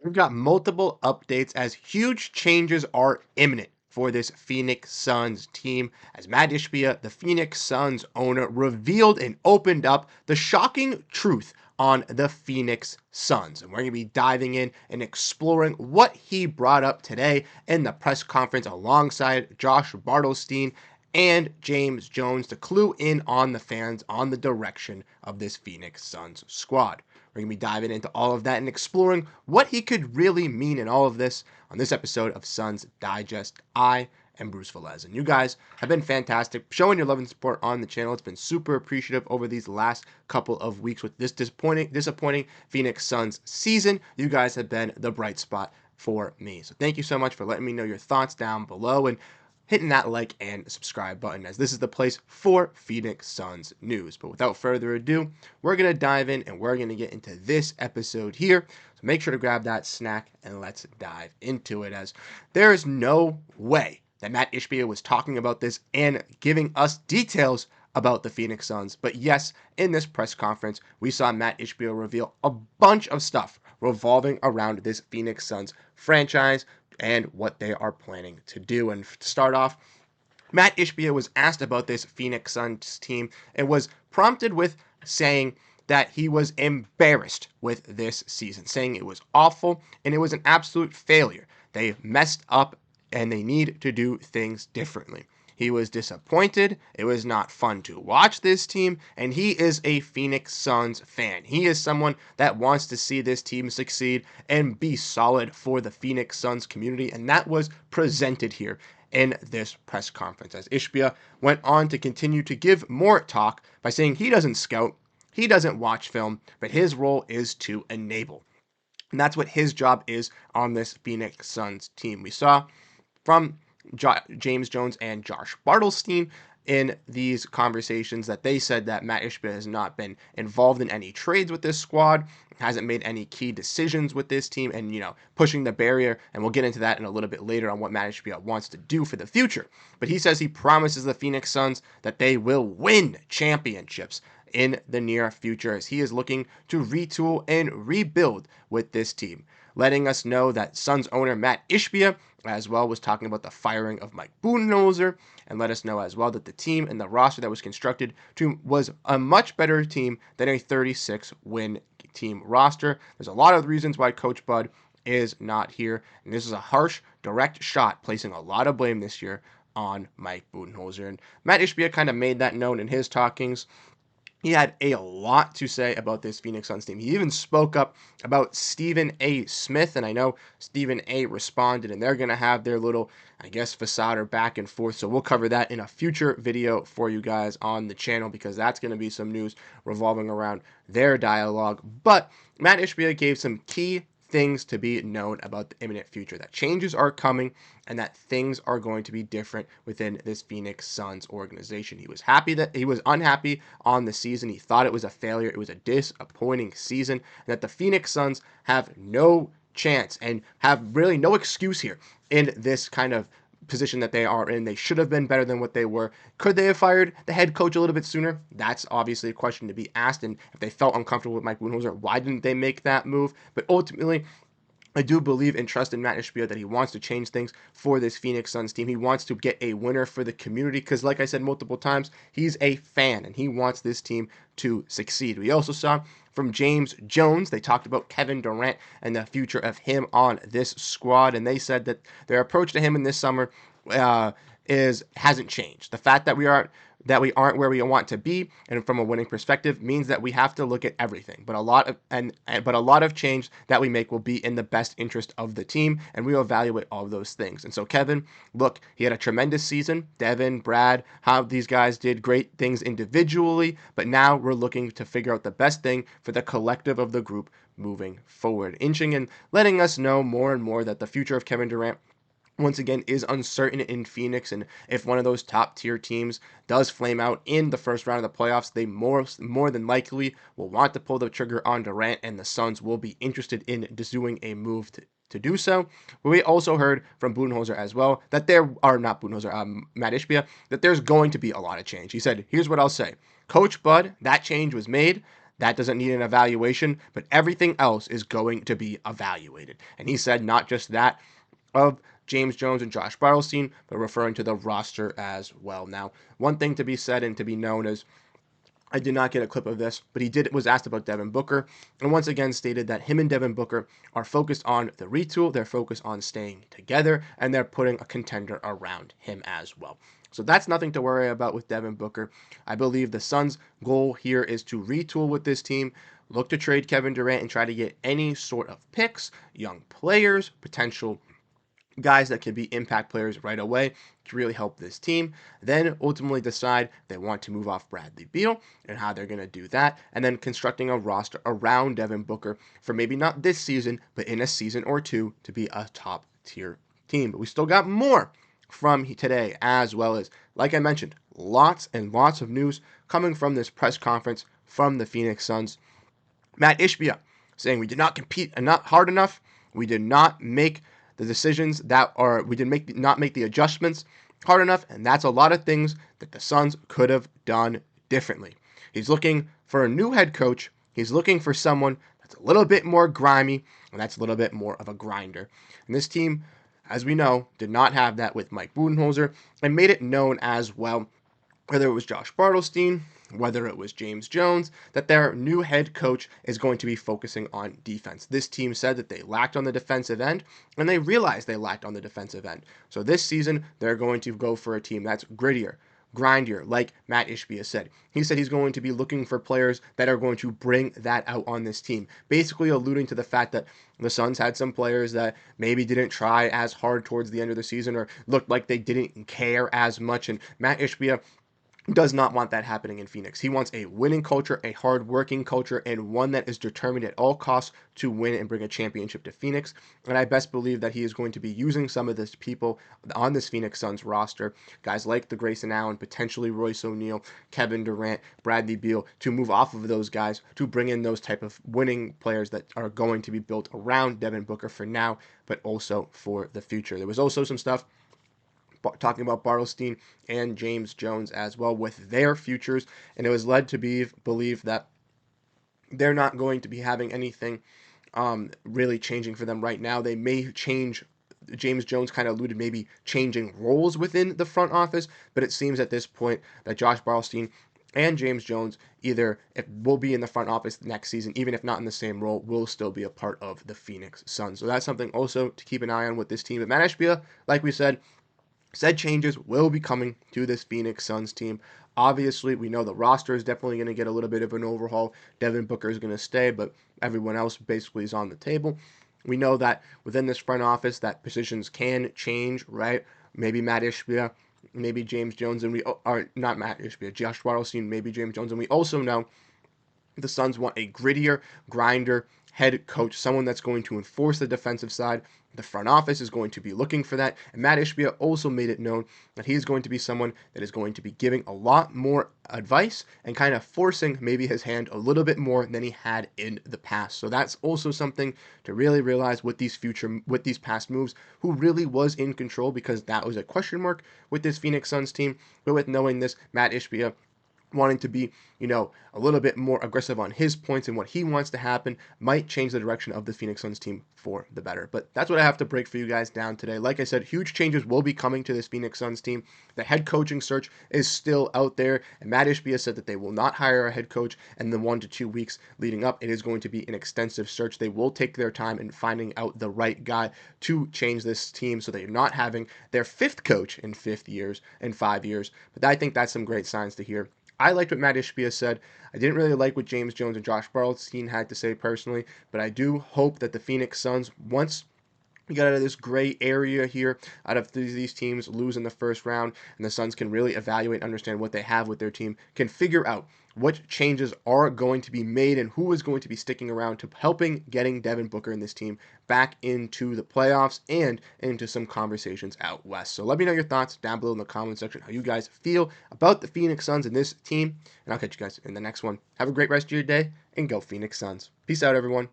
We've got multiple updates as huge changes are imminent for this Phoenix Suns team. As Mat Ishbia, the Phoenix Suns owner, revealed and opened up the shocking truth on the Phoenix Suns. And we're going to be diving in and exploring what he brought up today in the press conference alongside Josh Bartelstein and James Jones to clue in on the fans on the direction of this Phoenix Suns squad. We're going to be diving into all of that and exploring what he could really mean in all of this on this episode of Suns Digest. I am Bruce Veliz, and you guys have been fantastic showing your love and support on the channel. It's been super appreciative over these last couple of weeks with this disappointing Phoenix Suns season. You guys have been the bright spot for me. So thank you so much for letting me know your thoughts down below and hitting that like and subscribe button, as this is the place for Phoenix Suns news. But without further ado, we're going to dive in and we're going to get into this episode here. So make sure to grab that snack and let's dive into it, as there is no way that Mat Ishbia was talking about this and giving us details about the Phoenix Suns. But yes, in this press conference, we saw Mat Ishbia reveal a bunch of stuff revolving around this Phoenix Suns franchise and what they are planning to do. And to start off, Mat Ishbia was asked about this Phoenix Suns team and was prompted with saying that he was embarrassed with this season, saying it was awful and it was an absolute failure. They messed up and they need to do things differently. He was disappointed. It was not fun to watch this team, and he is a Phoenix Suns fan. He is someone that wants to see this team succeed and be solid for the Phoenix Suns community, and that was presented here in this press conference, as Ishbia went on to continue to give more talk by saying he doesn't scout, he doesn't watch film, but his role is to enable. And that's what his job is on this Phoenix Suns team. We saw from James Jones and Josh Bartelstein in these conversations that they said that Mat Ishbia has not been involved in any trades with this squad, hasn't made any key decisions with this team, and, pushing the barrier. And we'll get into that in a little bit later on what Mat Ishbia wants to do for the future. But he says he promises the Phoenix Suns that they will win championships in the near future, as he is looking to retool and rebuild with this team, letting us know that Suns owner Mat Ishbia as well was talking about the firing of Mike Budenholzer, and let us know as well that the team and the roster that was constructed was a much better team than a 36-win team roster. There's a lot of reasons why Coach Bud is not here, and this is a harsh, direct shot, placing a lot of blame this year on Mike Budenholzer. And Mat Ishbia kind of made that known in his talkings. He had a lot to say about this Phoenix Suns team. He even spoke up about Stephen A. Smith, and I know Stephen A. responded, and they're going to have their little, facade or back and forth. So we'll cover that in a future video for you guys on the channel, because that's going to be some news revolving around their dialogue. But Mat Ishbia gave some key things to be known about the imminent future, that changes are coming and that things are going to be different within this Phoenix Suns organization. He was unhappy on the season. He thought it was a failure. It was a disappointing season, and that the Phoenix Suns have no chance and have really no excuse here in this kind of position that they are in. They should have been better than what they were. Could they have fired the head coach a little bit sooner? That's obviously a question to be asked. And if they felt uncomfortable with Mike Budenholzer, why didn't they make that move? But ultimately, I do believe and trust in Mat Ishbia that he wants to change things for this Phoenix Suns team. He wants to get a winner for the community because, like I said multiple times, he's a fan and he wants this team to succeed. We also saw from James Jones, they talked about Kevin Durant and the future of him on this squad, and they said that their approach to him in this summer hasn't changed. The fact that we aren't where we want to be, and from a winning perspective, means that we have to look at everything. But a lot of change that we make will be in the best interest of the team, and we will evaluate all of those things. And so Kevin, look, he had a tremendous season. Devin, Brad, how these guys did great things individually, but now we're looking to figure out the best thing for the collective of the group moving forward, inching and letting us know more and more that the future of Kevin Durant once again is uncertain in Phoenix, and if one of those top tier teams does flame out in the first round of the playoffs, they more than likely will want to pull the trigger on Durant, and the Suns will be interested in doing a move to do so. But we also heard from Budenholzer as well that Mat Ishbia, that there's going to be a lot of change. He said, here's what I'll say. Coach Bud, that change was made. that doesn't need an evaluation, but everything else is going to be evaluated. And he said not just that of James Jones and Josh Bartelstein, but referring to the roster as well. Now, one thing to be said and to be known is I did not get a clip of this, but was asked about Devin Booker, and once again stated that him and Devin Booker are focused on the retool, they're focused on staying together, and they're putting a contender around him as well. So that's nothing to worry about with Devin Booker. I believe the Suns' goal here is to retool with this team, look to trade Kevin Durant, and try to get any sort of picks, young players, potential guys that can be impact players right away to really help this team. Then ultimately decide if they want to move off Bradley Beal and how they're going to do that. And then constructing a roster around Devin Booker for maybe not this season, but in a season or two to be a top tier team. But we still got more from today, as well as, like I mentioned, lots and lots of news coming from this press conference from the Phoenix Suns. Mat Ishbia saying we did not compete not hard enough. We did not make the decisions we did not make the adjustments hard enough, and that's a lot of things that the Suns could have done differently. He's looking for a new head coach. He's looking for someone that's a little bit more grimy, and that's a little bit more of a grinder. And this team, as we know, did not have that with Mike Budenholzer, and made it known as well, whether it was Josh Bartelstein, whether it was James Jones, that their new head coach is going to be focusing on defense. This team said that they lacked on the defensive end, and they realized they lacked on the defensive end. So this season, they're going to go for a team that's grittier, grindier, like Mat Ishbia said. He said he's going to be looking for players that are going to bring that out on this team, basically alluding to the fact that the Suns had some players that maybe didn't try as hard towards the end of the season or looked like they didn't care as much, and Mat Ishbia does not want that happening in Phoenix. He wants a winning culture, a hard-working culture, and one that is determined at all costs to win and bring a championship to Phoenix. And I best believe that he is going to be using some of these people on this Phoenix Suns roster, guys like the Grayson Allen, potentially Royce O'Neal, Kevin Durant, Bradley Beal, to move off of those guys to bring in those type of winning players that are going to be built around Devin Booker for now, but also for the future. There was also some stuff talking about Bartelstein and James Jones as well with their futures, and it was led to be believed that they're not going to be having anything really changing for them right now. They may change. James Jones kind of alluded maybe changing roles within the front office, but it seems at this point that Josh Bartelstein and James Jones will be in the front office next season, even if not in the same role, will still be a part of the Phoenix Suns. So that's something also to keep an eye on with this team. But Mat Ishbia, like we said changes will be coming to this Phoenix Suns team. Obviously, we know the roster is definitely going to get a little bit of an overhaul. Devin Booker is going to stay, but everyone else basically is on the table. We know that within this front office that positions can change, right? Maybe Mat Ishbia, maybe James Jones, and not Mat Ishbia, Josh Bartelstein, maybe James Jones. And we also know the Suns want a grittier, grinder head coach, someone that's going to enforce the defensive side. The front office is going to be looking for that. And Mat Ishbia also made it known that he is going to be someone that is going to be giving a lot more advice and kind of forcing maybe his hand a little bit more than he had in the past. So that's also something to really realize with these past moves, who really was in control, because that was a question mark with this Phoenix Suns team. But with knowing this, Mat Ishbia wanting to be, a little bit more aggressive on his points and what he wants to happen might change the direction of the Phoenix Suns team for the better. But that's what I have to break for you guys down today. Like I said, huge changes will be coming to this Phoenix Suns team. The head coaching search is still out there, and Mat Ishbia said that they will not hire a head coach in the 1 to 2 weeks leading up. It is going to be an extensive search. They will take their time in finding out the right guy to change this team so they're not having their fifth coach in 5 years. But I think that's some great signs to hear. I liked what Mat Ishbia said. I didn't really like what James Jones and Josh Bartelstein had to say personally, but I do hope that the Phoenix Suns, once we got out of this gray area here, out of these teams lose in the first round, and the Suns can really evaluate and understand what they have with their team, can figure out what changes are going to be made and who is going to be sticking around to helping getting Devin Booker and this team back into the playoffs and into some conversations out west. So let me know your thoughts down below in the comment section, how you guys feel about the Phoenix Suns and this team, and I'll catch you guys in the next one. Have a great rest of your day, and go Phoenix Suns. Peace out, everyone.